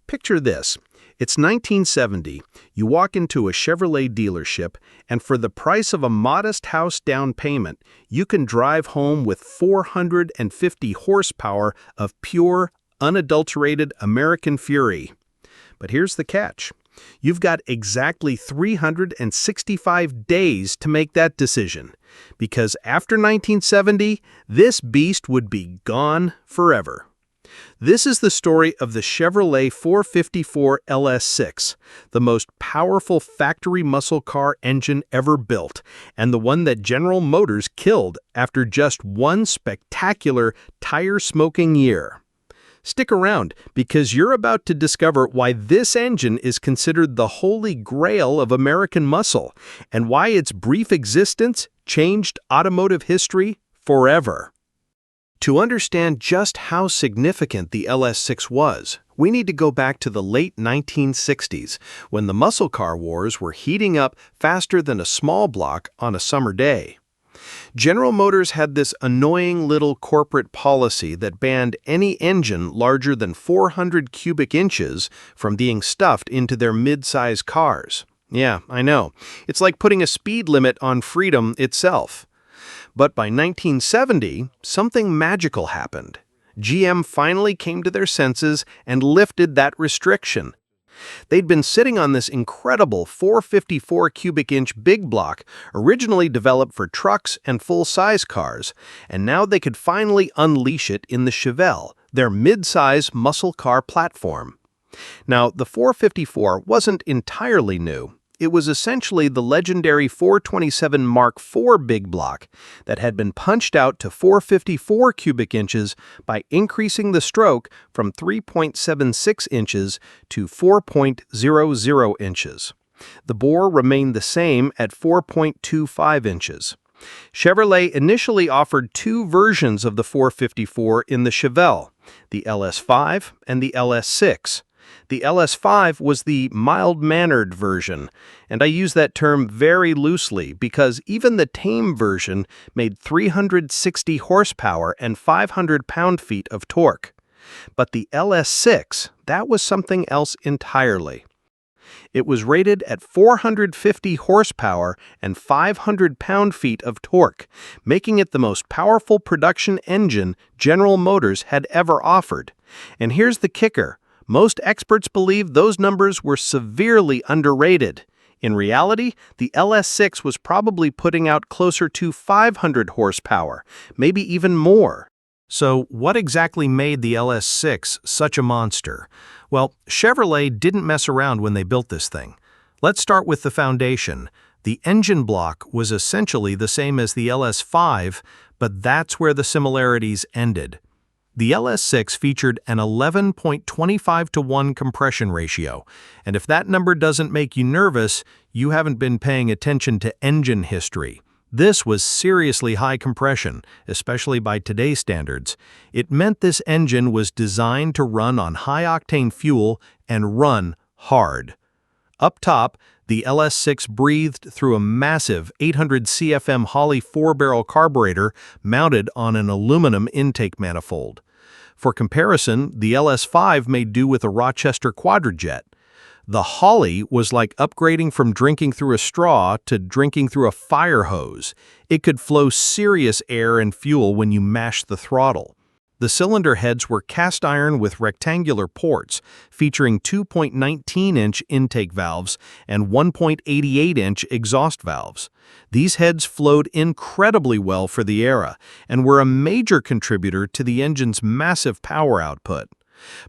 Picture this. It's 1970. You walk into a Chevrolet dealership, and for the price of a modest house down payment, you can drive home with 450 horsepower of pure, unadulterated American fury. But here's the catch. You've got exactly 365 days to make that decision, because after 1970, this beast would be gone forever. This is the story of the Chevrolet 454 LS6, the most powerful factory muscle car engine ever built, and the one that General Motors killed after just one spectacular tire-smoking year. Stick around, because you're about to discover why this engine is considered the holy grail of American muscle, and why its brief existence changed automotive history forever. To understand just how significant the LS6 was, we need to go back to the late 1960s, when the muscle car wars were heating up faster than a small block on a summer day. General Motors had this annoying little corporate policy that banned any engine larger than 400 cubic inches from being stuffed into their mid-size cars. Yeah, I know. It's like putting a speed limit on freedom itself. But by 1970, something magical happened. GM finally came to their senses and lifted that restriction. They'd been sitting on this incredible 454 cubic inch big block, originally developed for trucks and full-size cars, and now they could finally unleash it in the Chevy, their mid-size muscle car platform. Now, the 454 wasn't entirely new. It was essentially the legendary 427 Mark IV big block that had been punched out to 454 cubic inches by increasing the stroke from 3.76 inches to 4.00 inches. The bore remained the same at 4.25 inches. Chevrolet initially offered two versions of the 454 in the Chevy, the LS5 and the LS6. The LS5 was the mild-mannered version, and I use that term very loosely because even the tame version made 360 horsepower and 500 pound-feet of torque. But the LS6, that was something else entirely. It was rated at 450 horsepower and 500 pound-feet of torque, making it the most powerful production engine General Motors had ever offered. And here's the kicker. Most experts believe those numbers were severely underrated. In reality, the LS6 was probably putting out closer to 500 horsepower, maybe even more. So, what exactly made the LS6 such a monster? Well, Chevrolet didn't mess around when they built this thing. Let's start with the foundation. The engine block was essentially the same as the LS5, but that's where the similarities ended. The LS6 featured an 11.25-to-1 compression ratio, and if that number doesn't make you nervous, you haven't been paying attention to engine history. This was seriously high compression, especially by today's standards. It meant this engine was designed to run on high-octane fuel and run hard. Up top, the LS6 breathed through a massive 800 CFM Holley 4-barrel carburetor mounted on an aluminum intake manifold. For comparison, the LS5 made do with a Rochester Quadrajet. The Holley was like upgrading from drinking through a straw to drinking through a fire hose. It could flow serious air and fuel when you mashed the throttle. The cylinder heads were cast iron with rectangular ports, featuring 2.19-inch intake valves and 1.88-inch exhaust valves. These heads flowed incredibly well for the era and were a major contributor to the engine's massive power output.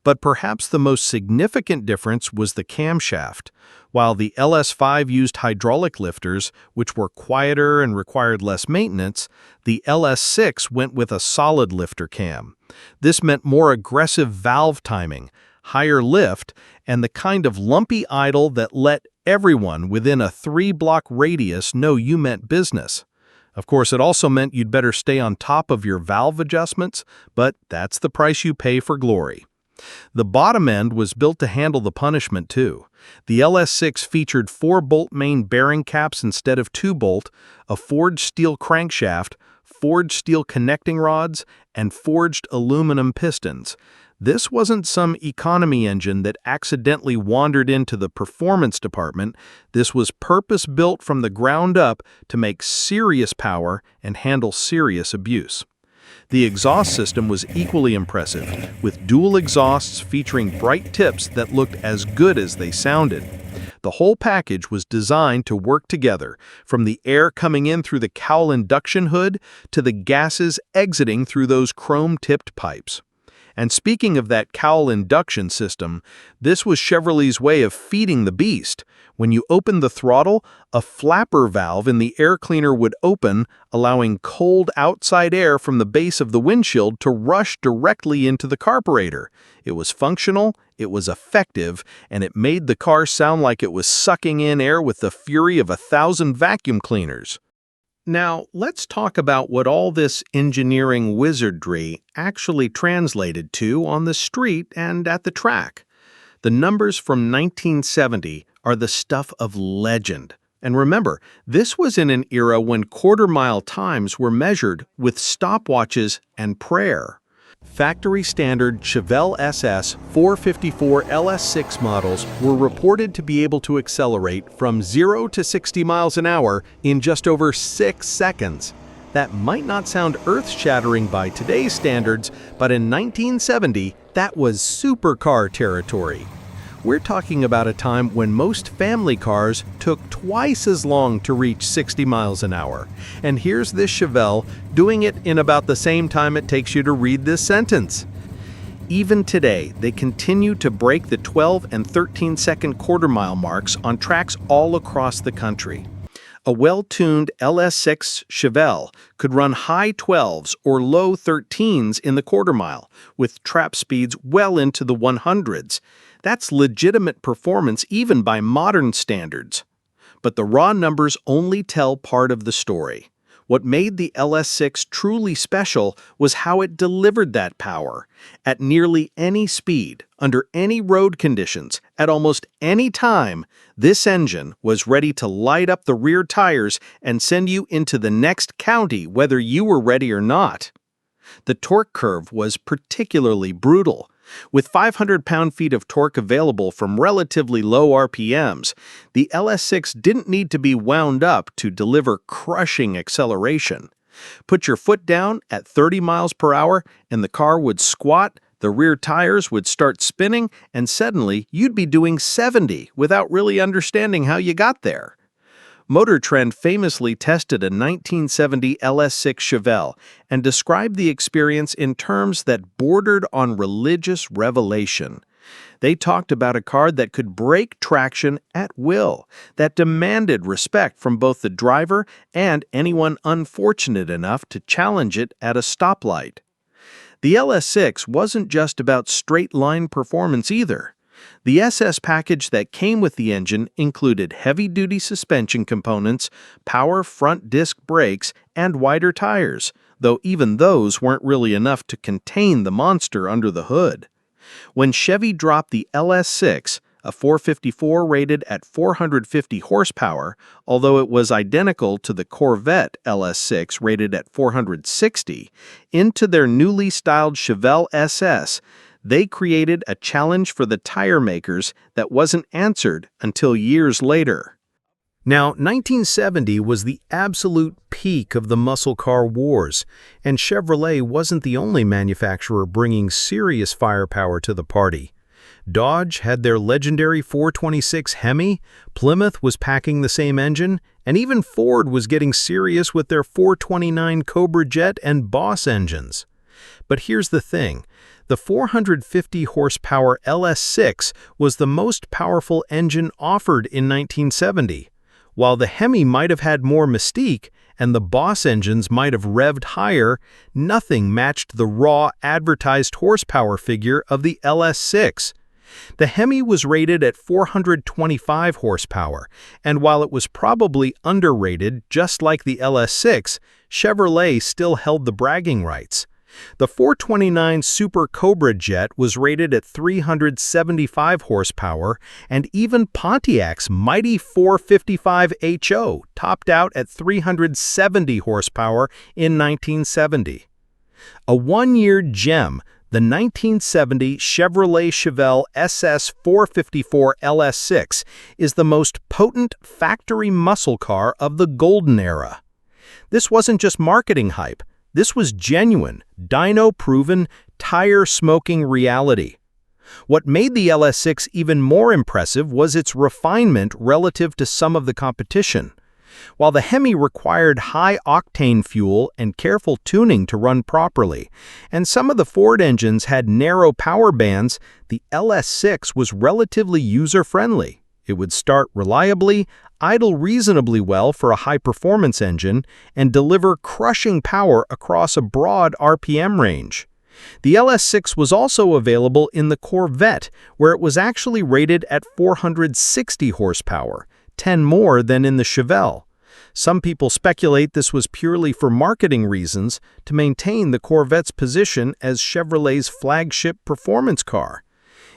But perhaps the most significant difference was the camshaft. While the LS5 used hydraulic lifters, which were quieter and required less maintenance, the LS6 went with a solid lifter cam. This meant more aggressive valve timing, higher lift, and the kind of lumpy idle that let everyone within a 3-block radius know you meant business. Of course, it also meant you'd better stay on top of your valve adjustments, but that's the price you pay for glory. The bottom end was built to handle the punishment too. The LS6 featured 4-bolt main bearing caps instead of 2-bolt, a forged steel crankshaft, forged steel connecting rods, and forged aluminum pistons. This wasn't some economy engine that accidentally wandered into the performance department. This was purpose-built from the ground up to make serious power and handle serious abuse. The exhaust system was equally impressive, with dual exhausts featuring bright tips that looked as good as they sounded. The whole package was designed to work together, from the air coming in through the cowl induction hood to the gases exiting through those chrome-tipped pipes. And speaking of that cowl induction system, this was Chevrolet's way of feeding the beast. When you opened the throttle, a flapper valve in the air cleaner would open, allowing cold outside air from the base of the windshield to rush directly into the carburetor. It was functional, it was effective, and it made the car sound like it was sucking in air with the fury of 1,000 vacuum cleaners. Now, let's talk about what all this engineering wizardry actually translated to on the street and at the track. The numbers from 1970 are the stuff of legend. And remember, this was in an era when quarter-mile times were measured with stopwatches and prayer. Factory-standard Chevy SS 454 LS6 models were reported to be able to accelerate from 0 to 60 miles an hour in just over 6 seconds. That might not sound earth-shattering by today's standards, but in 1970, that was supercar territory. We're talking about a time when most family cars took twice as long to reach 60 miles an hour. And here's this Chevelle doing it in about the same time it takes you to read this sentence. Even today, they continue to break the 12 and 13-second quarter-mile marks on tracks all across the country. A well-tuned LS6 Chevelle could run high 12s or low 13s in the quarter mile, with trap speeds well into the 100s. That's legitimate performance even by modern standards. But the raw numbers only tell part of the story. What made the LS6 truly special was how it delivered that power. At nearly any speed, under any road conditions, at almost any time, this engine was ready to light up the rear tires and send you into the next county whether you were ready or not. The torque curve was particularly brutal. With 500 pound-feet of torque available from relatively low RPMs, the LS6 didn't need to be wound up to deliver crushing acceleration. Put your foot down at 30 miles per hour and the car would squat, the rear tires would start spinning, and suddenly you'd be doing 70 without really understanding how you got there. Motor Trend famously tested a 1970 LS6 Chevelle and described the experience in terms that bordered on religious revelation. They talked about a car that could break traction at will, that demanded respect from both the driver and anyone unfortunate enough to challenge it at a stoplight. The LS6 wasn't just about straight-line performance either. The SS package that came with the engine included heavy-duty suspension components, power front disc brakes, and wider tires, though even those weren't really enough to contain the monster under the hood. When Chevy dropped the LS6, a 454 rated at 450 horsepower, although it was identical to the Corvette LS6 rated at 460, into their newly styled Chevelle SS, they created a challenge for the tire makers that wasn't answered until years later. Now, 1970 was the absolute peak of the muscle car wars, and Chevrolet wasn't the only manufacturer bringing serious firepower to the party. Dodge had their legendary 426 Hemi, Plymouth was packing the same engine, and even Ford was getting serious with their 429 Cobra Jet and Boss engines. But here's the thing. The 450 horsepower LS6 was the most powerful engine offered in 1970. While the Hemi might have had more mystique and the Boss engines might have revved higher, nothing matched the raw advertised horsepower figure of the LS6. The Hemi was rated at 425 horsepower, and while it was probably underrated just like the LS6, Chevrolet still held the bragging rights. The 429 Super Cobra Jet was rated at 375 horsepower, and even Pontiac's mighty 455 HO topped out at 370 horsepower in 1970. A one-year gem, The 1970 Chevrolet Chevelle SS 454 LS6 is the most potent factory muscle car of the golden era. This wasn't just marketing hype. This was genuine, dyno-proven, tire-smoking reality. What made the LS6 even more impressive was its refinement relative to some of the competition. While the Hemi required high-octane fuel and careful tuning to run properly, and some of the Ford engines had narrow power bands, the LS6 was relatively user-friendly. It would start reliably, idle reasonably well for a high-performance engine, and deliver crushing power across a broad RPM range. The LS6 was also available in the Corvette, where it was actually rated at 460 horsepower, 10 more than in the Chevelle. Some people speculate this was purely for marketing reasons to maintain the Corvette's position as Chevrolet's flagship performance car.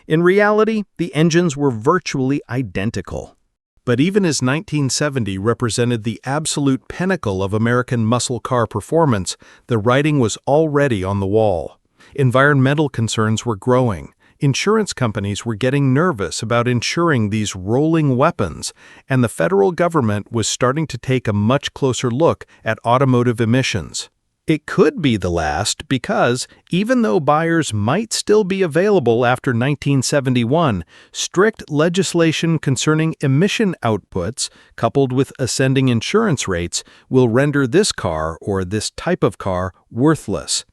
In reality, the engines were virtually identical. But even as 1970 represented the absolute pinnacle of American muscle car performance, the writing was already on the wall. Environmental concerns were growing. Insurance companies were getting nervous about insuring these rolling weapons, and the federal government was starting to take a much closer look at automotive emissions. It could be the last because, even though buyers might still be available after 1971, strict legislation concerning emission outputs, coupled with ascending insurance rates, will render this car or this type of car worthless.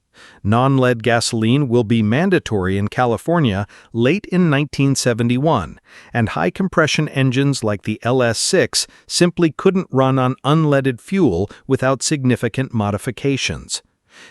Non-lead gasoline will be mandatory in California late in 1971, and high-compression engines like the LS6 simply couldn't run on unleaded fuel without significant modifications.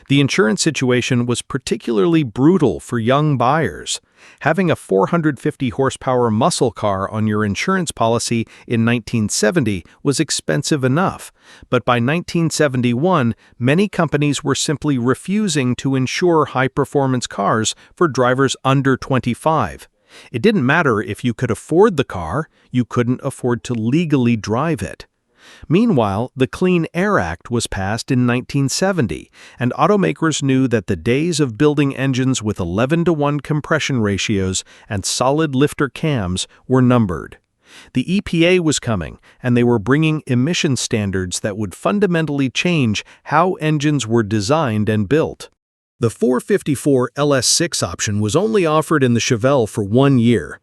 The insurance situation was particularly brutal for young buyers. Having a 450 horsepower muscle car on your insurance policy in 1970 was expensive enough, but by 1971, many companies were simply refusing to insure high-performance cars for drivers under 25. It didn't matter if you could afford the car, you couldn't afford to legally drive it. Meanwhile, the Clean Air Act was passed in 1970, and automakers knew that the days of building engines with 11-to-1 compression ratios and solid lifter cams were numbered. The EPA was coming, and they were bringing emission standards that would fundamentally change how engines were designed and built. The 454 LS6 option was only offered in the Chevelle for 1 year.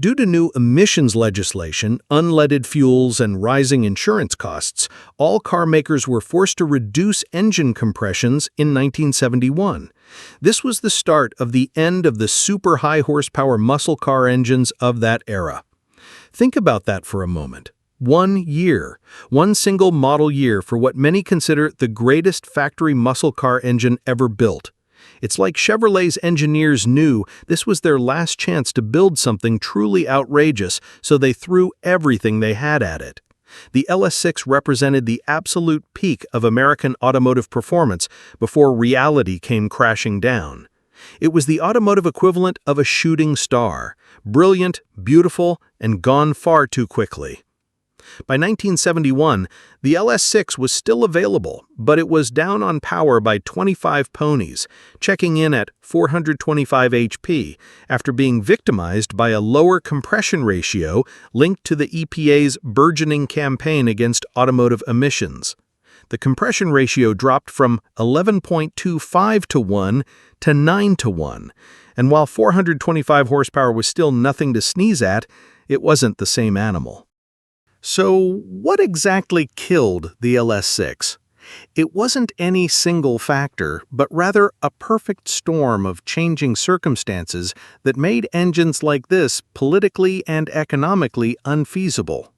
Due to new emissions legislation, unleaded fuels, and rising insurance costs, all car makers were forced to reduce engine compressions in 1971. This was the start of the end of the super high horsepower muscle car engines of that era. Think about that for a moment. 1 year, one single model year for what many consider the greatest factory muscle car engine ever built. It's like Chevrolet's engineers knew this was their last chance to build something truly outrageous, so they threw everything they had at it. The LS6 represented the absolute peak of American automotive performance before reality came crashing down. It was the automotive equivalent of a shooting star, brilliant, beautiful, and gone far too quickly. By 1971, the LS6 was still available, but it was down on power by 25 ponies, checking in at 425 HP after being victimized by a lower compression ratio linked to the EPA's burgeoning campaign against automotive emissions. The compression ratio dropped from 11.25 to 1 to 9 to 1, and while 425 horsepower was still nothing to sneeze at, it wasn't the same animal. So, what exactly killed the LS6? It wasn't any single factor, but rather a perfect storm of changing circumstances that made engines like this politically and economically unfeasible.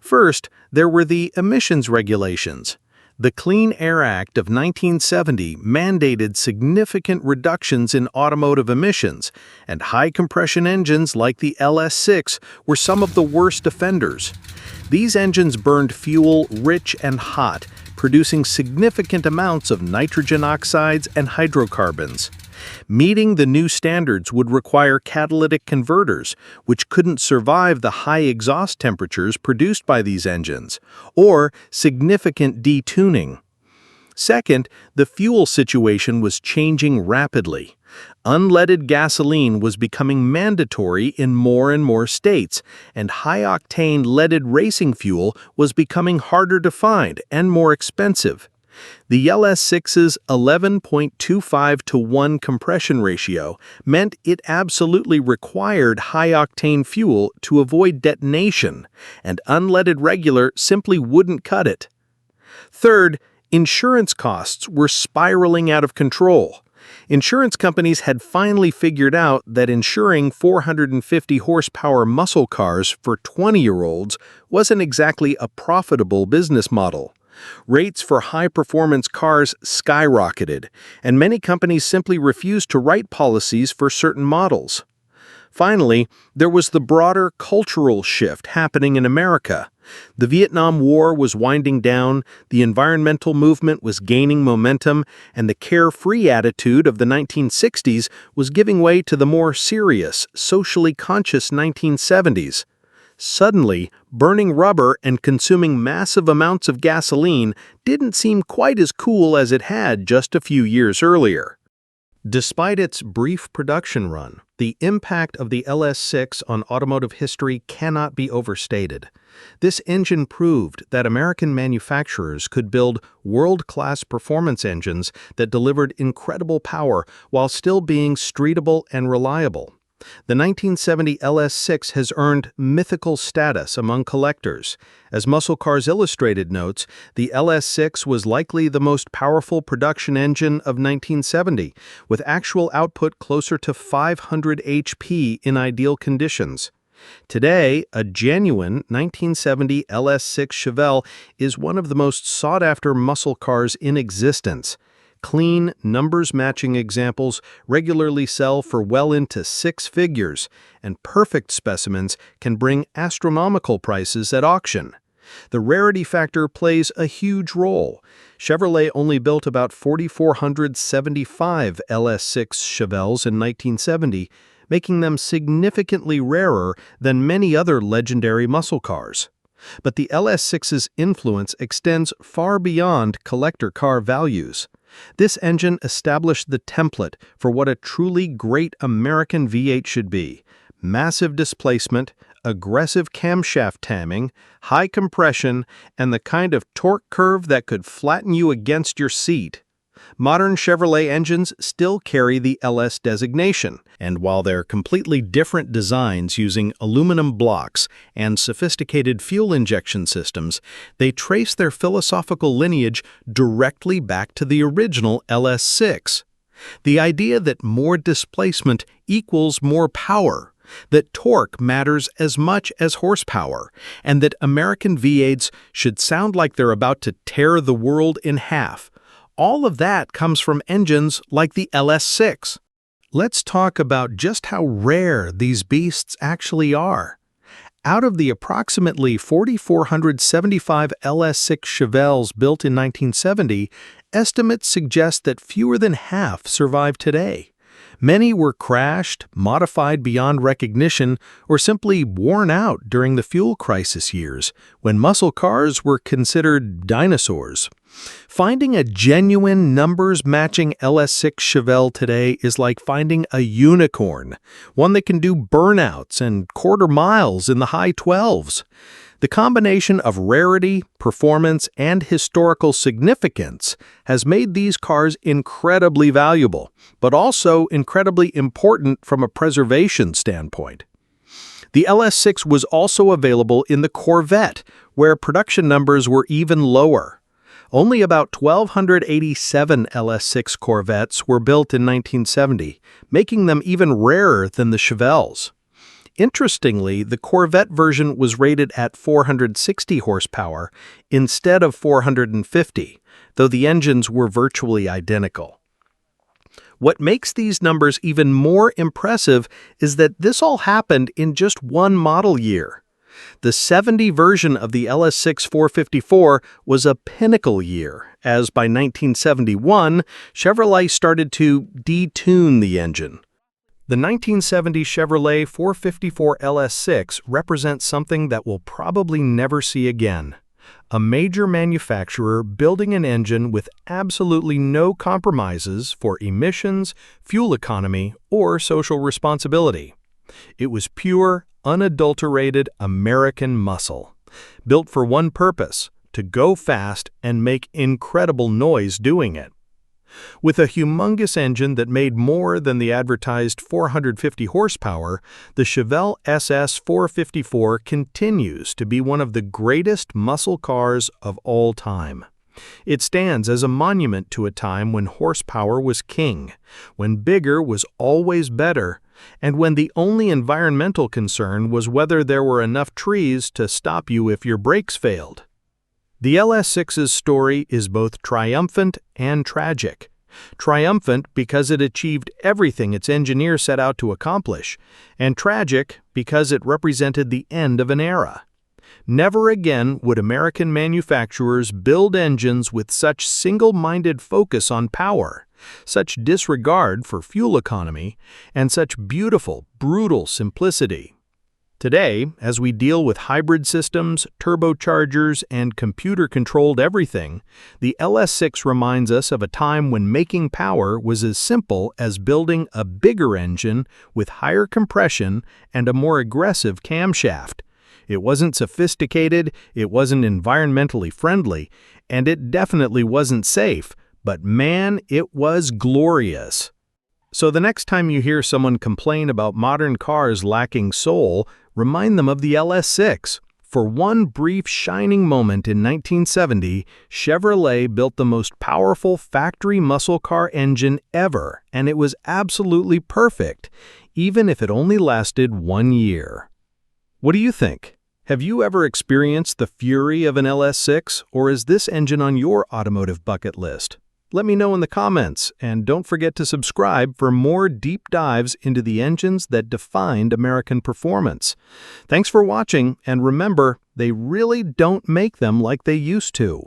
First, there were the emissions regulations. The Clean Air Act of 1970 mandated significant reductions in automotive emissions, and high-compression engines like the LS6 were some of the worst offenders. These engines burned fuel rich and hot, producing significant amounts of nitrogen oxides and hydrocarbons. Meeting the new standards would require catalytic converters, which couldn't survive the high exhaust temperatures produced by these engines, or significant detuning. Second, the fuel situation was changing rapidly. Unleaded gasoline was becoming mandatory in more and more states, and high-octane leaded racing fuel was becoming harder to find and more expensive. The LS6's 11.25 to 1 compression ratio meant it absolutely required high-octane fuel to avoid detonation, and unleaded regular simply wouldn't cut it. Third, insurance costs were spiraling out of control. Insurance companies had finally figured out that insuring 450 horsepower muscle cars for 20-year-olds wasn't exactly a profitable business model. Rates for high-performance cars skyrocketed, and many companies simply refused to write policies for certain models. Finally, there was the broader cultural shift happening in America. The Vietnam War was winding down, the environmental movement was gaining momentum, and the carefree attitude of the 1960s was giving way to the more serious, socially conscious 1970s. Suddenly, burning rubber and consuming massive amounts of gasoline didn't seem quite as cool as it had just a few years earlier. Despite its brief production run, the impact of the LS6 on automotive history cannot be overstated. This engine proved that American manufacturers could build world-class performance engines that delivered incredible power while still being streetable and reliable. The 1970 LS6 has earned mythical status among collectors. As Muscle Cars Illustrated notes, the LS6 was likely the most powerful production engine of 1970, with actual output closer to 500 HP in ideal conditions. Today, a genuine 1970 LS6 Chevelle is one of the most sought-after muscle cars in existence. Clean, numbers-matching examples regularly sell for well into six figures, and perfect specimens can bring astronomical prices at auction. The rarity factor plays a huge role. Chevrolet only built about 4,475 LS6 Chevelles in 1970, making them significantly rarer than many other legendary muscle cars. But the LS6's influence extends far beyond collector car values. This engine established the template for what a truly great American V8 should be: massive displacement, aggressive camshaft timing, high compression, and the kind of torque curve that could flatten you against your seat. Modern Chevrolet engines still carry the LS designation, and while they're completely different designs using aluminum blocks and sophisticated fuel injection systems, they trace their philosophical lineage directly back to the original LS6. The idea that more displacement equals more power, that torque matters as much as horsepower, and that American V8s should sound like they're about to tear the world in half. All of that comes from engines like the LS6. Let's talk about just how rare these beasts actually are. Out of the approximately 4,475 LS6 Chevelles built in 1970, estimates suggest that fewer than half survive today. Many were crashed, modified beyond recognition, or simply worn out during the fuel crisis years, when muscle cars were considered dinosaurs. Finding a genuine numbers-matching LS6 Chevelle today is like finding a unicorn, one that can do burnouts and quarter miles in the high 12s. The combination of rarity, performance, and historical significance has made these cars incredibly valuable, but also incredibly important from a preservation standpoint. The LS6 was also available in the Corvette, where production numbers were even lower. Only about 1,287 LS6 Corvettes were built in 1970, making them even rarer than the Chevelles. Interestingly, the Corvette version was rated at 460 horsepower instead of 450, though the engines were virtually identical. What makes these numbers even more impressive is that this all happened in just one model year. The 70 version of the LS6 454 was a pinnacle year, as by 1971, Chevrolet started to detune the engine. The 1970 Chevrolet 454 LS6 represents something that we'll probably never see again. a major manufacturer building an engine with absolutely no compromises for emissions, fuel economy, or social responsibility. It was pure, unadulterated American muscle, built for one purpose: to go fast and make incredible noise doing it. With a humongous engine that made more than the advertised 450 horsepower, the Chevy SS 454 continues to be one of the greatest muscle cars of all time. It stands as a monument to a time when horsepower was king, when bigger was always better, and when the only environmental concern was whether there were enough trees to stop you if your brakes failed. The LS6's story is both triumphant and tragic. Triumphant because it achieved everything its engineers set out to accomplish, and tragic because it represented the end of an era. Never again would American manufacturers build engines with such single-minded focus on power, such disregard for fuel economy, and such beautiful, brutal simplicity. Today, as we deal with hybrid systems, turbochargers, and computer-controlled everything, the LS6 reminds us of a time when making power was as simple as building a bigger engine with higher compression and a more aggressive camshaft. It wasn't sophisticated, it wasn't environmentally friendly, and it definitely wasn't safe, but man, it was glorious. So the next time you hear someone complain about modern cars lacking soul, remind them of the LS6. For one brief shining moment in 1970, Chevrolet built the most powerful factory muscle car engine ever, and it was absolutely perfect, even if it only lasted 1 year. What do you think? Have you ever experienced the fury of an LS6, or is this engine on your automotive bucket list? Let me know in the comments, and don't forget to subscribe for more deep dives into the engines that defined American performance. Thanks for watching, and remember, they really don't make them like they used to.